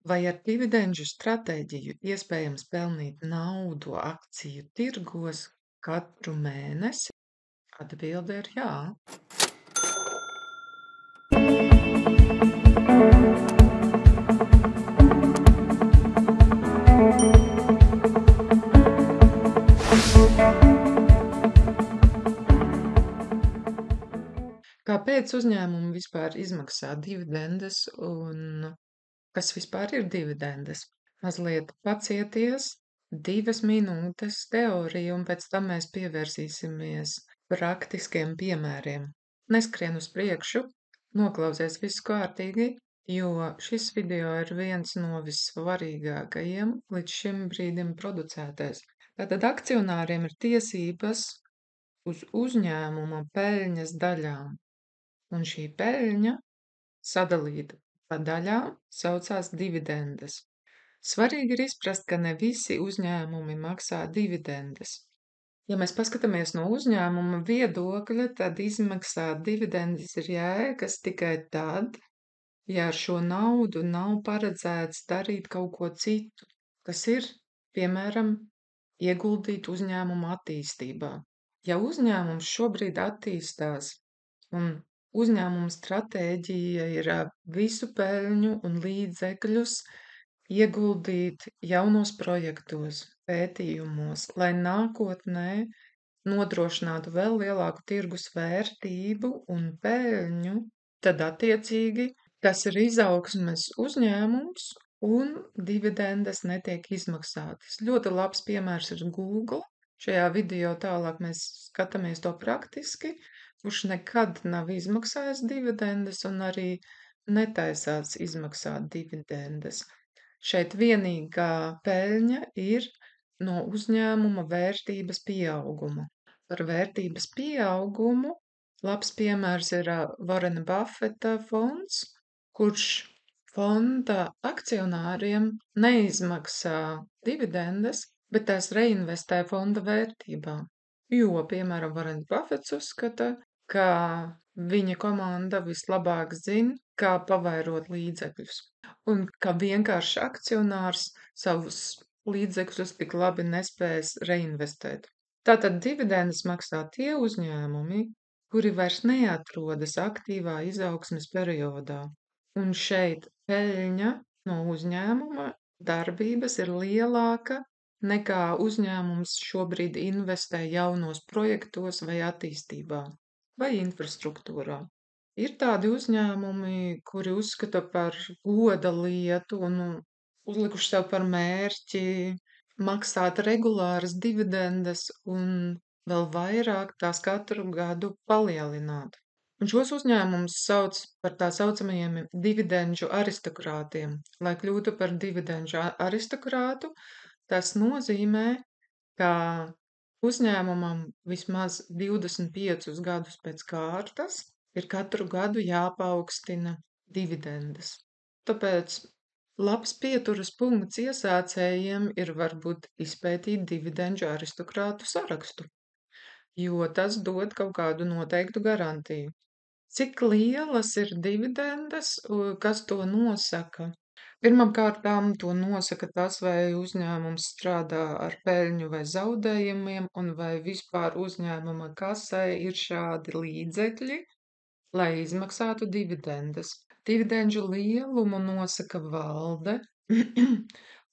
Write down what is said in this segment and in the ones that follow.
Vai ar dividendžu stratēģiju iespējams pelnīt naudu akciju tirgos katru mēnesi? Atbilde ir jā. Kāpēc uzņēmumi vispār izmaksā dividendes un kas vispār ir dividendes? Mazliet pacieties, 2 minūtes teorija, un pēc tam mēs pievērsīsimies praktiskiem piemēriem. Neskrien uz priekšu, noklausies visu kārtīgi, jo šis video ir viens no vissvarīgākajiem līdz šim brīdim producētais. Tātad akcionāriem ir tiesības uz uzņēmuma peļņas daļām, un šī peļņa sadalīta pa daļām saucās dividendes. Svarīgi ir izprast, ka ne visi uzņēmumi maksā dividendes. Ja mēs paskatāmies no uzņēmuma viedokļa, tad izmaksāt dividendes ir jēgas tikai tad, ja ar šo naudu nav paredzēts darīt kaut ko citu, kas ir, piemēram, ieguldīt uzņēmuma attīstībā. Ja uzņēmums šobrīd attīstās un uzņēmuma stratēģija ir visu peļņu un līdzekļus ieguldīt jaunos projektos, pētījumos, lai nākotnē nodrošinātu vēl lielāku tirgus vērtību un peļņu, tad attiecīgi tas ir izaugsmes uzņēmums un dividendes netiek izmaksātas. Ļoti labs piemērs ir Google. Šajā video tālāk mēs skatāmies to praktiski, kurš nekad nav izmaksājis dividendes un arī netaisās izmaksāt dividendes. Šeit vienīgā peļņa ir no uzņēmuma vērtības pieauguma. Par vērtības pieaugumu labs piemērs ir Warrena Buffeta fonds, kurš fonda akcionāriem neizmaksā dividendes, bet tās reinvestē fonda vērtībā. Jo, piemēram, Warrens Buffets uzskata, ka viņa komanda vislabāk zina, kā pavairot līdzekļus, un ka vienkārši akcionārs savus līdzekļus tik labi nespēs reinvestēt. Tātad dividendes maksā tie uzņēmumi, kuri vairs neatrodas aktīvā izaugsmes periodā. Un šeit peļņa no uzņēmuma darbības ir lielāka nekā uzņēmums šobrīd investē jaunos projektos vai attīstībā vai infrastruktūrā. Ir tādi uzņēmumi, kuri uzskata par goda lietu un uzlikuši sev par mērķi maksāt regulāras dividendes un vēl vairāk tās katru gadu palielināt. Un šos uzņēmumus sauc par tā saucamajiem dividendžu aristokrātiem. Lai kļūtu par dividendžu aristokrātu, tas nozīmē, ka uzņēmumam vismaz 25 gadus pēc kārtas ir katru gadu jāpaukstina dividendes. Tāpēc labs pieturas punkts iesācējiem ir varbūt izpētīt dividendžu aristokrātu sarakstu, jo tas dod kaut kādu noteiktu garantiju. Cik lielas ir dividendes, kas to nosaka? Pirmkārtām to nosaka tas, vai uzņēmums strādā ar peļņu vai zaudējumiem, un vai vispār uzņēmuma kasē ir šādi līdzekļi, lai izmaksātu dividendes. Dividendžu lielumu nosaka valde,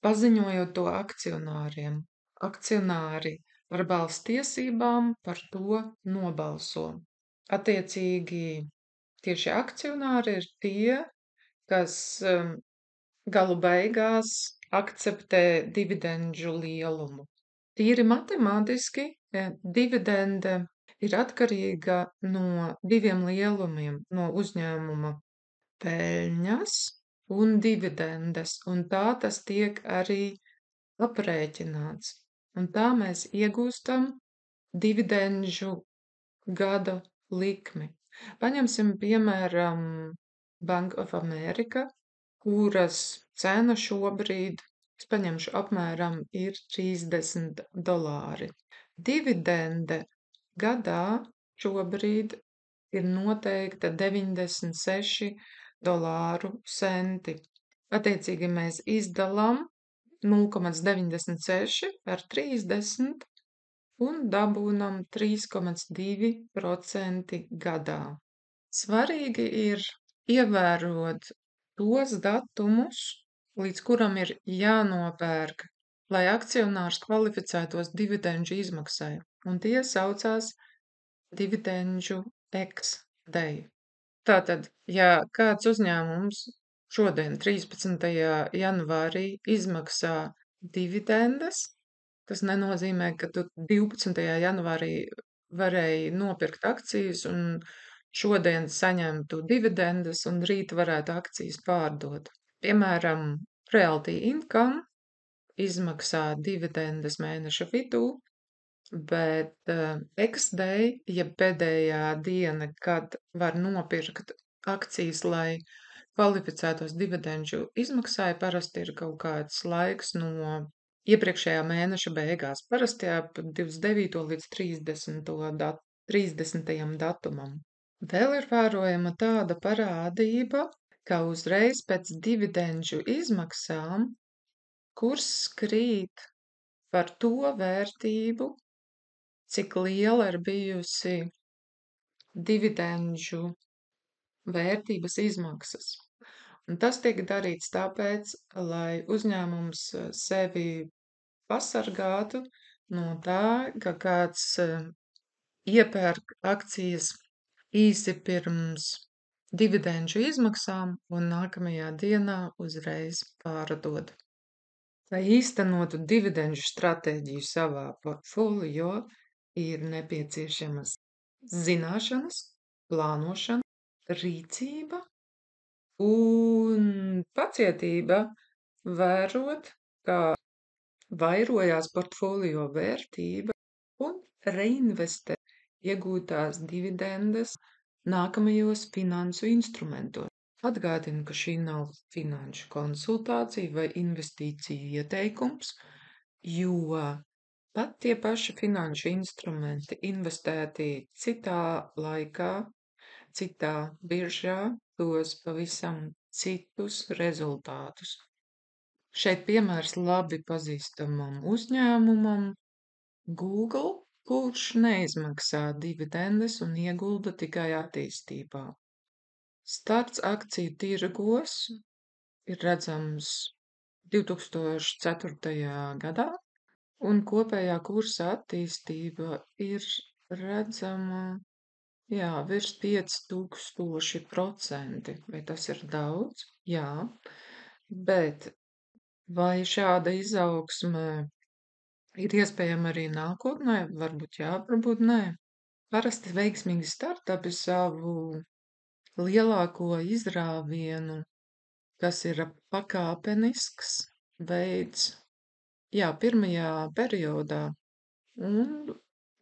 paziņojot to akcionāriem. Akcionāri ar balss tiesībām par to nobalso. Attiecīgi, tieši akcionāri ir tie, kas galu beigās akceptē dividendžu lielumu. Tīri matemātiski dividende ir atkarīga no 2 lielumiem - no uzņēmuma peļņas un dividendes, un tā tas tiek arī aprēķināts. Un tā mēs iegūstam dividendžu gada likmi. Paņemsim piemēram Bank of America, kuras cena šobrīd, es paņemšu apmēram, ir $30. Dividende gadā šobrīd ir noteikta $96 centi. Attiecīgi mēs izdalām 0,96 par 30 un dabūnam 3,2% gadā. Svarīgi ir ievērot tos datumus, līdz kuram ir jānopērk, lai akcionārs kvalificētos dividendžu izmaksai, un tie saucās dividendžu ex-date. Tātad, ja kāds uzņēmums šodien, 13. janvārī, izmaksā dividendes, tas nenozīmē, ka tu 12. janvārī varēji nopirkt akcijas un šodien saņemtu dividendes un rīt varētu akcijas pārdot. Piemēram, Realty Income izmaksā dividendes mēneša vidū, bet ex-day, ja pēdējā diena, kad var nopirkt akcijas, lai kvalificētos dividendžu izmaksai, parasti ir kaut kāds laiks no iepriekšējā mēneša beigās, parasti ap 29. līdz 30. datumam. Vēl ir vērojama tāda parādība, ka uzreiz pēc dividendžu izmaksām kurs krīt par to vērtību, cik liela ir bijusi dividendžu vērtības izmaksas. Un tas tiek darīts tāpēc, lai uzņēmums sevi pasargātu no tā, ka kāds iepērk akcijas īsi pirms dividendžu izmaksām un nākamajā dienā uzreiz pārdod. Lai īstenotu dividendžu stratēģiju savā portfolio, ir nepieciešamas zināšanas, plānošana, rīcība un pacietība vērot, kā vairojās portfolio vērtība un reinvestē iegūtās dividendes nākamajos finansu instrumentos. Atgādinu, ka šī nav finanšu konsultācija vai investīciju ieteikums, jo pat tie paši finanšu instrumenti investēti citā laikā, citā biržā, dos pavisam citus rezultātus. Šeit piemērs labi pazīstamam uzņēmumam Google, kurš neizmaksā dividendes un iegulda tikai attīstībā. Starts akciju tirgos ir redzams 2004. gadā, un kopējā kursa attīstība ir redzama, virs 5000%. Vai tas ir daudz? Jā, bet vai šāda izaugsme ir iespējama arī nākotnē? Varbūt jā, varbūt nē. Parasti veiksmīgi startupi savu lielāko izrāvienu, kas ir pakāpenisks, veids, pirmajā periodā, un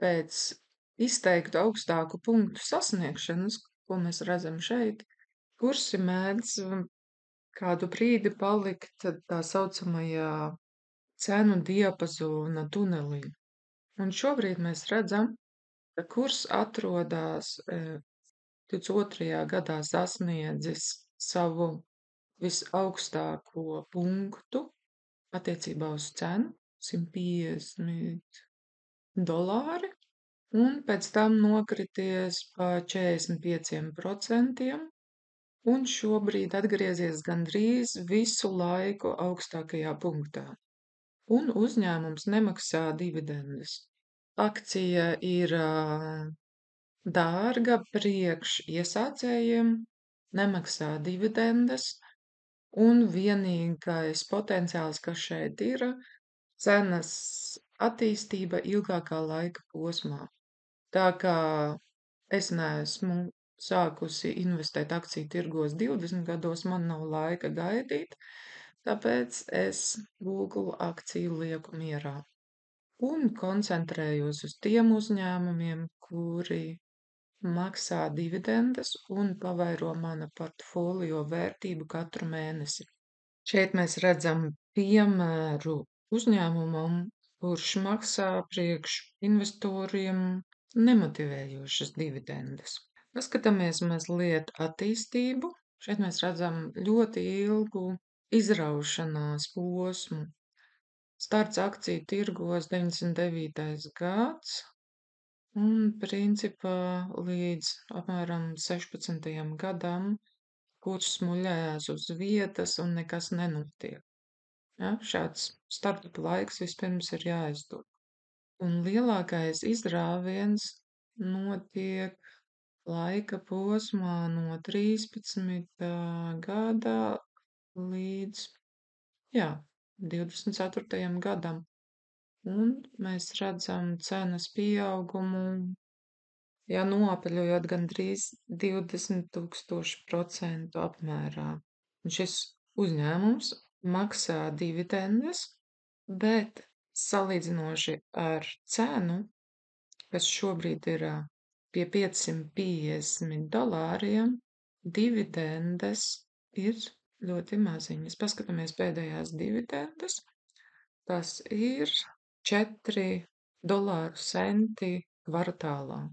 pēc izteiktu augstāku punktu sasniegšanas, ko mēs redzam šeit, kursi mēdz kādu brīdi palikt tā saucamajā cenu diapazona tunelī. Un šobrīd mēs redzam, ka kurs atrodas 22. gadā sasniedzis savu visaugstāko punktu attiecībā uz cenu $150, un pēc tam nokrities pa 45%, un šobrīd atgriezies gandrīz visu laiku augstākajā punktā. Un uzņēmums nemaksā dividendes. Akcija ir dārga priekš iesācējiem, nemaksā dividendes, un vienīgais potenciāls, kas šeit ir, cenas attīstība ilgākā laika posmā. Tā kā es neesmu sākusi investēt akciju tirgos 20 gados, man nav laika gaidīt, tāpēc es Google akciju lieku mierā un koncentrējos uz tiem uzņēmumiem, kuri maksā dividendes un pavairo mana portfolio vērtību katru mēnesi. Šeit mēs redzam piemēru uzņēmumam, kurš maksā priekš investoriem nemotivējošas dividendes. Paskatāmies mazliet attīstību. Šeit mēs redzam ļoti ilgu izraušanās posmu. Starts akciju tirgos 99. gads un principā līdz apmēram 16. gadam kurs smuļējās uz vietas un nekas nenotiek. Ja? Šāds startup laiks vispirms ir jāizdod. Un lielākais izrāviens notiek laika posmā no 13. gada līdz, 24. gadam. Un mēs redzam cenas pieaugumu, noapaļojot gandrīz 20,000% apmērā. Un šis uzņēmums maksā dividendes, bet salīdzinoši ar cenu, kas šobrīd ir pie $550, dividendes ir ļoti maziņas. Paskatāmies pēdējās dividendes. Tas ir 4 dolāru centi kvartālā.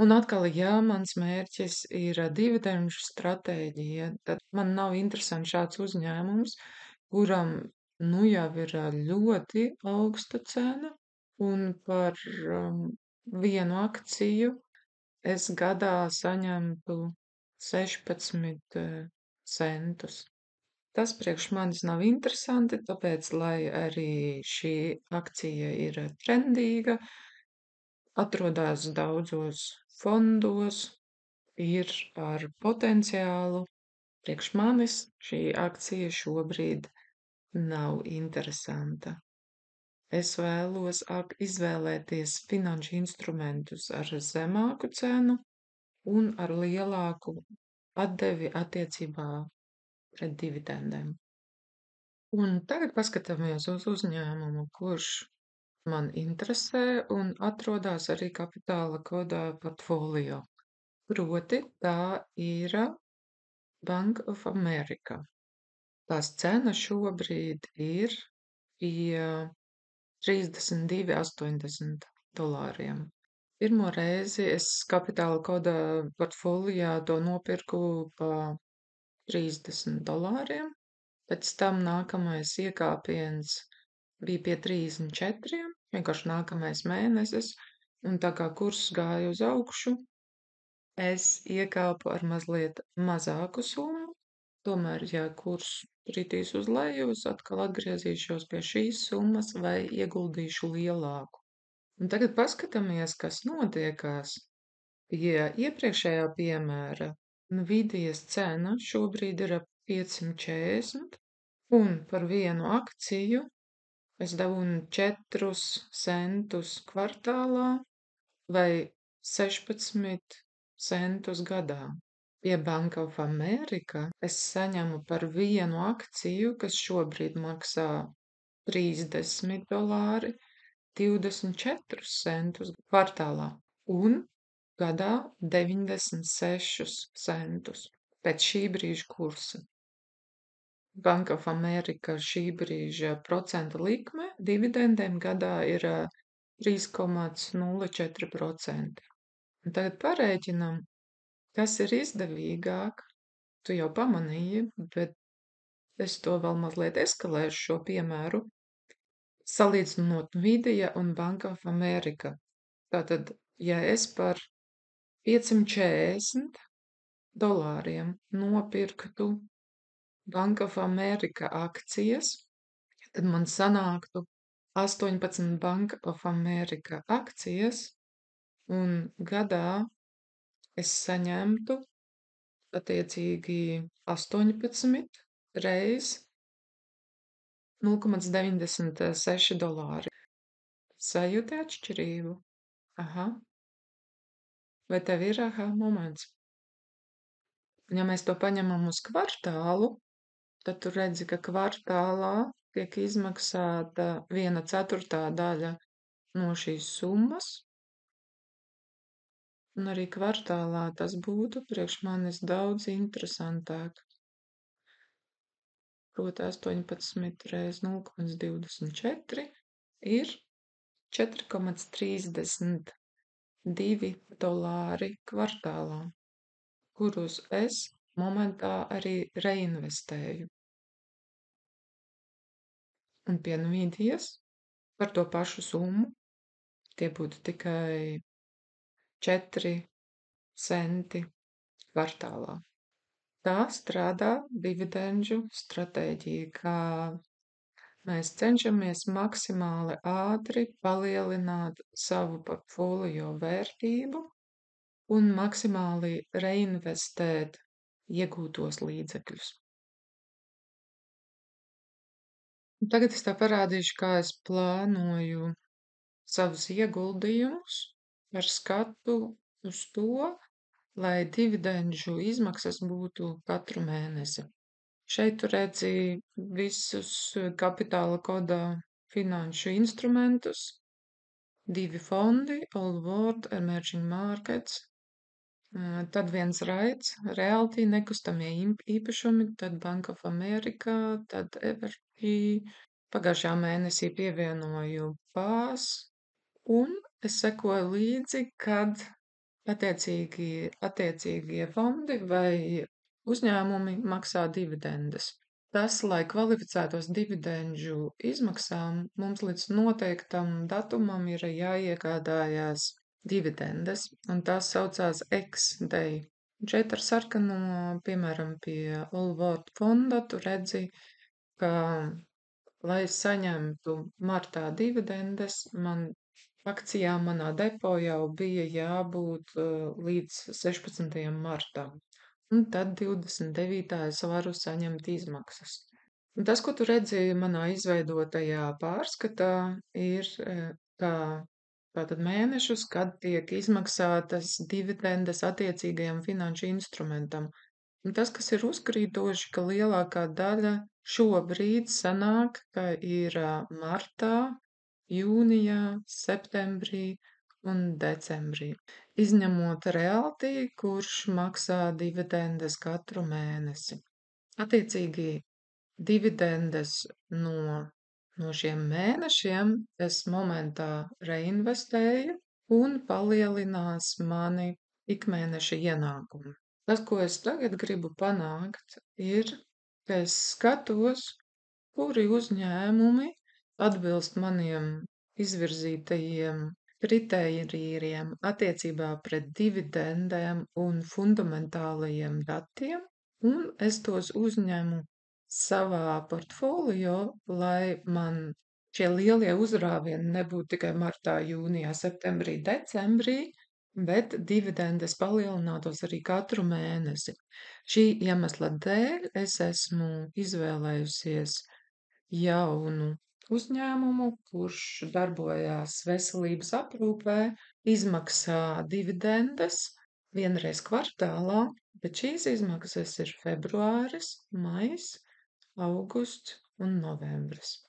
Un atkal, ja mans mērķis ir dividenžu stratēģija, tad man nav interesants šāds uzņēmums, kuram jau ir ļoti augsta cena, un par vienu akciju es gadā saņemtu 16 centus. Tas priekš manis nav interesanti, tāpēc, lai arī šī akcija ir trendīga, atrodas daudzos fondos, ir ar potenciālu. Priekš manis šī akcija šobrīd nav interesanta. Es vēlos izvēlēties finanšu instrumentus ar zemāku cenu un ar lielāku atdevi attiecībā pret dividendēm. Un tagad paskatāmies uz uzņēmumu, kurš man interesē un atrodas arī kapitāla kodā portfolio. Proti tā ir Bank of America. Tās cena šobrīd ir pie $32,80. Pirmo reizi es kapitāla koda portfolijā to nopirku pa $30. Pēc tam nākamais iekāpiens bija pie 34, vienkārši nākamais mēnesis, un tā kā kurs gāja uz augšu, es iekāpu ar mazliet mazāku summu. Tomēr, ja kurs kritīs uz leju, es atkal atgriezīšos pie šīs summas vai ieguldīšu lielāku. Un tagad paskatāmies, kas notiekās. Pie iepriekšējā piemēra Nvidias cena šobrīd ir ap 540, un par vienu akciju es dabūnu 4 centus kvartālā vai 16 centus gadā. Pie Bank of America es saņemu par vienu akciju, kas šobrīd maksā $30, 24 centus kvartālā un gadā 96 centus pēc šī brīža kursa. Bank of America šī brīža procenta likme dividendēm gadā ir 3,04%. Un tagad parēķinam, kas ir izdevīgāk. Tu jau pamanīji, bet es to vēl mazliet eskalēšu šo piemēru, salīdzinot Nvidia un Bank of America. Tātad, ja es par $540 nopirktu Bank of America akcijas, tad man sanāktu 18 Bank of America akcijas, un gadā es saņemtu attiecīgi 18 reiz $0,96. Sajūti atšķirību? Aha. Vai tev ir aha moments? Ja mēs to paņemam uz kvartālu, tad tu redzi, ka kvartālā tiek izmaksāta 1/4 daļa no šīs summas. Un arī kvartālā tas būtu priekš manis daudz interesantāk. Proti 18 reiz 0,24 ir $4,32 kvartālā, kurus es momentā arī reinvestēju. un pie Nvidias par to pašu summu tie būtu tikai 4 centi kvartālā. Tā strādā dividendžu stratēģija, kā mēs cenšamies maksimāli ātri palielināt savu portfolio vērtību un maksimāli reinvestēt iegūtos līdzekļus. Un tagad es tev parādīšu, kā es plānoju savus ieguldījumus ar skatu uz to, lai dividendžu izmaksas būtu katru mēnesi. Šeit tu redzi visus kapitāla koda finanšu instrumentus, 2 fondi, All World, Emerging Markets, tad viens raids, Realty, nekustamie īpašumi, tad Bank of America, tad Evergy. Pagājušajā mēnesī pievienoju PAS, un es sekoju līdzi, kad attiecīgie fondi vai uzņēmumi maksā dividendes. Tas, lai kvalificētos dividendžu izmaksām, mums līdz noteiktam datumam ir jāiegādājās dividendes, un tās saucās ex-day. Šeit ar sarkano, piemēram, pie All World fonda, tu redzi, ka, lai saņemtu martā dividendes, man akcijām manā depo jau bija jābūt līdz 16. martam. Un tad 29. es varu saņemt izmaksas. Un tas, ko tu redzi manā izveidotajā pārskatā, ir tātad mēnešus, kad tiek izmaksātas dividendes attiecīgajam finanšu instrumentam. Un tas, kas ir uzkrītoši, ka lielākā daļa šobrīd sanāk, ka ir martā, jūnijā, septembrī un decembrī, izņemot Realty, kurš maksā dividendes katru mēnesi. Attiecīgi dividendes no šiem mēnešiem es momentā reinvestēju un palielinās mani ikmēneša ienākumi. Tas, ko es tagad gribu panākt, ir, ka es skatos, kuri uzņēmumi atbilst maniem izvirzītajiem kritērijiem attiecībā pret dividendēm un fundamentālajiem datiem, un es tos uzņemu savā portfolio, lai man šie lielie uzrāvieni nebūtu tikai martā, jūnijā, septembrī, decembrī, bet dividendes palielinātos arī katru mēnesi. Šī iemesla dēļ es esmu izvēlējusies jaunu uzņēmumu, kurš darbojās veselības aprūpē, izmaksā dividendes vienreiz kvartālā, bet šīs izmaksas ir februāris, maijs, augusts un novembris.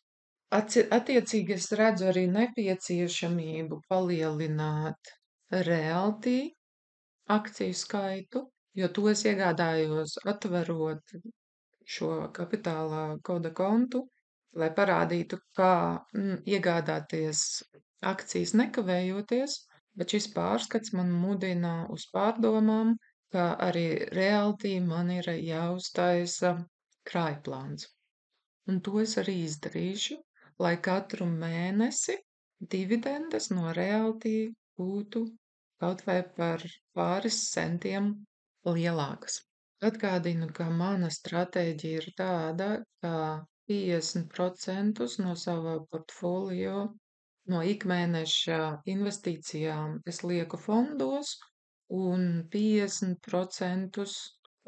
Attiecīgi es redzu arī nepieciešamību palielināt Realty akciju skaitu, jo to es iegādājos atverot šo kapitālā koda kontu, lai parādītu, kā iegādāties akcijas nekavējoties, bet šis pārskats man mudina uz pārdomām, ka arī Realty man ir jāuztaisa krājplāns. Un to es arī izdarīšu, lai katru mēnesi dividendes no Realty būtu kaut vai par pāris centiem lielākas. Atgādinu, ka mana stratēģija ir tāda, ka 50% no sava portfolio no ikmēneša investīcijām es lieku fondos un 50%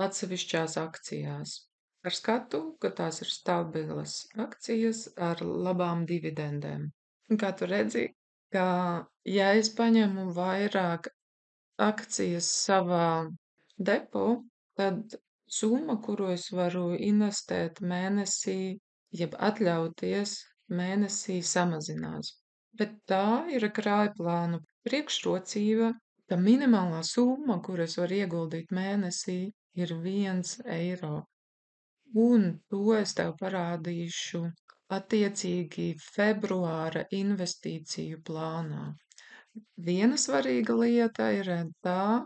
atsevišķās akcijās. Ar skatu, ka tās ir stabilas akcijas ar labām dividendēm. Un kā tu redzi, ka ja es paņemu vairāk akcijas savā depo, tad summa, kuru es varu investēt mēnesī, jeb atļauties mēnesī samazinās. Bet tā ir krājplānu priekšrocība, ka minimālā summa, kur es varu ieguldīt mēnesī, ir 1 eiro. Un to es tev parādīšu attiecīgi februāra investīciju plānā. Viena svarīga lieta ir tā,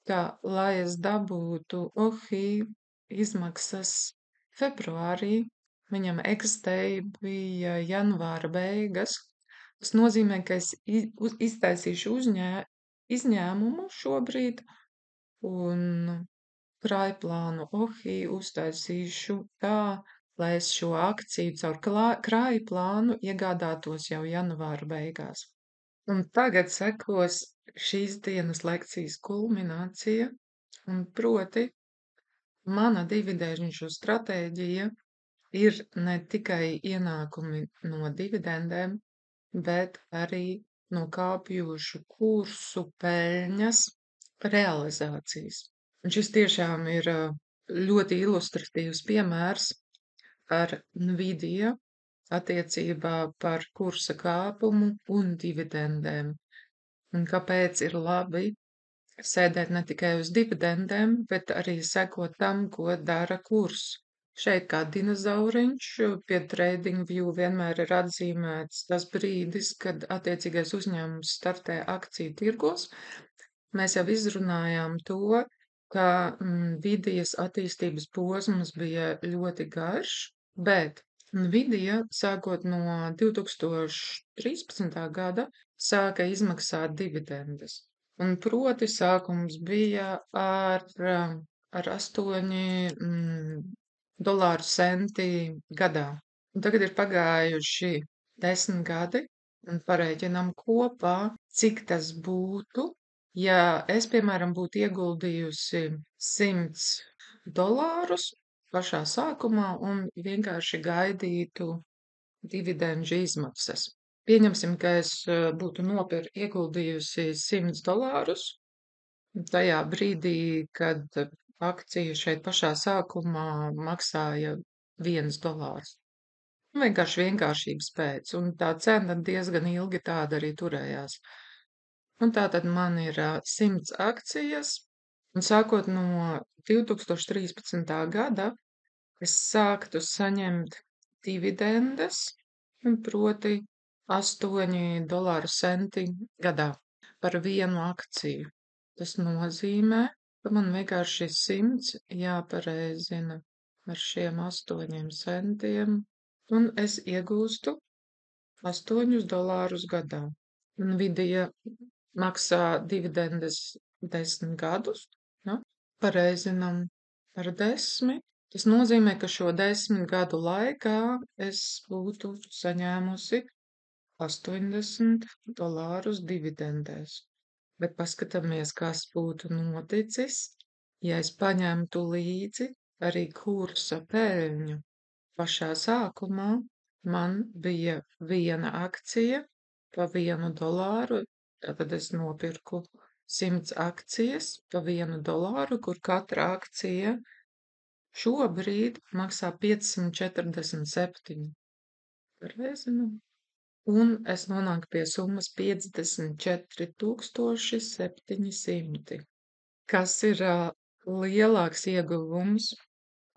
ka, lai es dabūtu OHI izmaksas februārī, viņam eksistēja, bija janvāra beigas. Tas nozīmē, ka es iztaisīšu izņēmumu šobrīd un krājplānu OHI uztaisīšu tā, lai es šo akciju caur krājplānu iegādātos jau janvāra beigās. Un tagad sekos šīs dienas lekcijas kulminācija, un proti mana dividendžu stratēģija ir ne tikai ienākumi no dividendēm, bet arī no kāpjošu kursu peļņas realizācijas. Un šis tiešām ir ļoti ilustratīvs piemērs ar Nvidia attiecībā par kursa kāpumu un dividendēm. Un kāpēc ir labi sēdēt ne tikai uz dividendēm, bet arī sekot tam, ko dara kurs. Šeit kā dinozauriņš pie TradingView vienmēr ir atzīmēts tas brīdis, kad attiecīgais uzņēmums startē akciju tirgos. Mēs jau izrunājām to, ka Nvidias attīstības posms bija ļoti garš, bet Nvidia, sākot no 2013. gada, sāka izmaksāt dividendes. Un proti sākums bija ar 8 dolāru centi gadā. Un tagad ir pagājuši 10 gadi, un parēķinam kopā, cik tas būtu, ja es, piemēram, būtu ieguldījusi 100 dolārus pašā sākumā un vienkārši gaidītu dividendžu izmaksas. Pieņemsim, ka es būtu ieguldījusi 100 dolārus tajā brīdī, kad akcija šeit pašā sākumā maksāja 1 dolārs. Vienkāršības pēc, un tā cena diezgan ilgi tāda arī turējās. Un tātad man ir 100 akcijas, un sākot no 2013. gada es sāktu saņemt dividendes, proti 8 dolāru centi gadā par vienu akciju. Tas nozīmē, ka man vienkārši 100 jāpareizina ar šiem 8 centiem, un es iegūstu 8 dolārus gadā. Nvidia maksā dividendes 10 gadus, ja? Pareizinam par 10. Tas nozīmē, ka šo 10 gadu laikā es būtu saņēmusi 80 dolārus dividendēs. Bet paskatāmies, kas būtu noticis, ja es paņemtu līdzi arī kursa peļņu. Pašā sākumā man bija viena akcija pa 1 dolāru, tātad es nopirku 100 akcijas pa 1 dolāru, kur katra akcija šobrīd maksā 547. Pareizi? Un es nonāku pie summas 54,700, kas ir lielāks ieguvums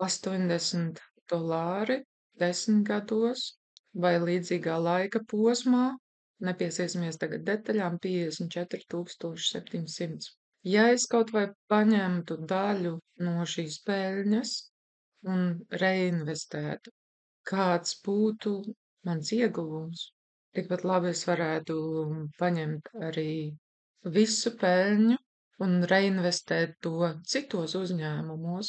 80 dolāri 10 gados vai līdzīgā laika posmā. Nepiesiesimies tagad detaļām 54,700. Ja es kaut vai paņemtu daļu no šīs peļņas un reinvestētu, kāds būtu mans ieguvums? Tikpat labi es varētu paņemt arī visu peļņu un reinvestēt to citos uzņēmumos,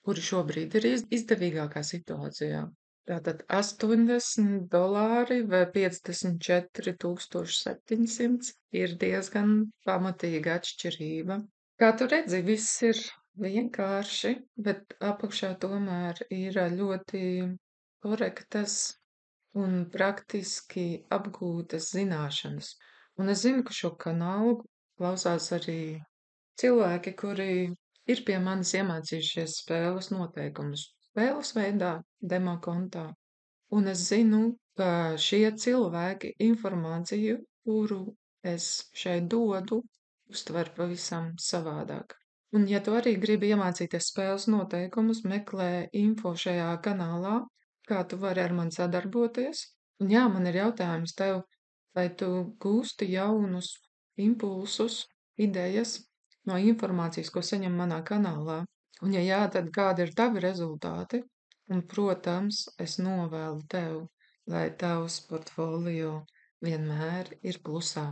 kuri šobrīd ir izdevīgākā situācijā. Tātad 80 dolāri vai 54,700 ir diezgan pamatīga atšķirība. Kā tu redzi, viss ir vienkārši, bet apakšā tomēr ir ļoti korektas un praktiski apgūtas zināšanas. Un es zinu, ka šo kanālu klausās arī cilvēki, kuri ir pie manis iemācījušies spēles noteikumus. Spēles veidā, demo kontā. Un es zinu, ka šie cilvēki informāciju, kuru es šeit dodu, uztver pavisam savādāk. Un ja tu arī gribi iemācīties spēles noteikumus, meklē info šajā kanālā, kā tu vari ar mani sadarboties. Un jā, man ir jautājums tev, vai tu gūsti jaunus impulsus, idejas no informācijas, ko saņem manā kanālā? Un ja jā, tad kādi ir tavi rezultāti? Un, protams, es novēlu tev, lai tavs portfolio vienmēr ir plusā.